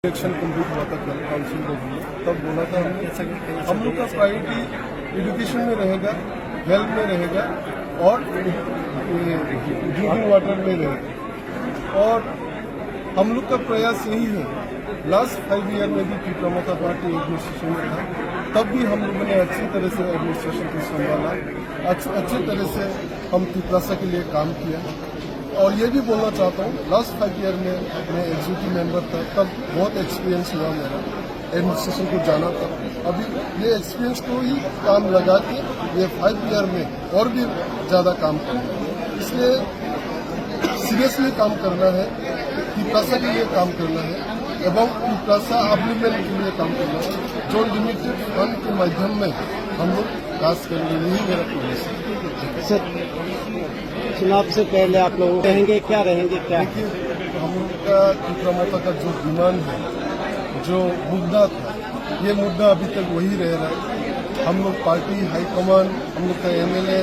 Election complete हुआ था कल काउंसिल में, तब बोला था हम लोग का प्रायोरिटी एजुकेशन में रहेगा, हेल्थ में रहेगा और ड्रिंकिंग वाटर में रहेगा। और हम लोग का प्रयास यही है। लास्ट 5 ईयर में भी पिपरामता पार्टी एडमिनिस्ट्रेशन में था, तब भी हम लोगों ने अच्छी तरह से एडमिनिस्ट्रेशन को संभाला, अच्छी तरह से हम पिपरासा के लिए काम किया। और ये भी बोलना चाहता हूँ, लास्ट 5 ईयर में मैं एग्जीक्यूटिव मेंबर था, तब बहुत एक्सपीरियंस हुआ मेरा, एडमिनिस्ट्रेशन को जाना था। अभी ये एक्सपीरियंस को ही काम लगा के ये 5 ईयर में और भी ज़्यादा काम करूँ। इसलिए सीरियसली काम करना है, पिपरासा के लिए काम करना है एवं पिपरासा अप्लीमेंट के लिए काम करना है, जो लिमिटेड फंड के माध्यम में हम लोग विकास करेंगे। यही मेरा प्रयास है। सर, चुनाव से पहले आप लोग रहेंगे क्या देखिए, हम लोग का पिपरामता का जो डिमांड है, जो मुद्दा था, ये मुद्दा अभी तक वही रह रहा है। हम लोग पार्टी हाईकमान, हम लोग का एमएलए,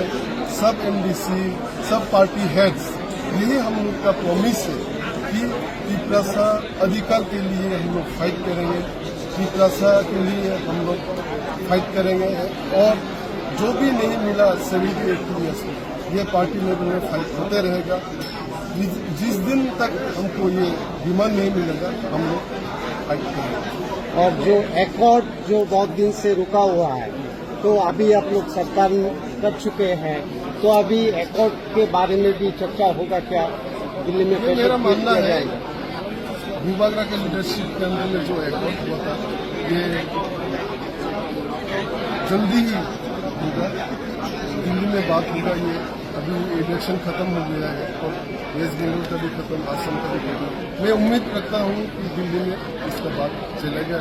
सब एमडीसी, सब पार्टी हेड्स, यही हम लोग का प्रॉमिस है कि पिपरासा अधिकार के लिए हम लोग फाइट करेंगे, पिपरासा के लिए हम लोग फाइट करेंगे। और जो भी नहीं मिला 78 ईयर्स में, ये पार्टी लेवल में फाइट होते रहेगा। जिस दिन तक हमको ये डिमांड नहीं मिलेगा, हम लोग फाइट करेंगे। और जो एकॉर्ड जो बहुत दिन से रुका हुआ है, तो अभी आप लोग सरकार कर चुके हैं, तो अभी एकॉर्ड के बारे में भी चर्चा होगा क्या दिल्ली में? मेरा मानना है भूबागरा के लीडरशिप के अंदर में जो एकॉर्ड हुआ था, ये जल्दी ही होगा, दिल्ली में बात होगा। ये अभी इलेक्शन खत्म हो गया है और वेस्ट बंगाल का भी खत्म, असम का भी खत्म। मैं उम्मीद करता हूँ कि दिल्ली में इसका बात चलेगा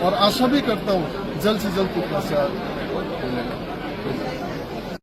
और आशा भी करता हूँ जल्द से जल्द पिपरासा मिलेगा।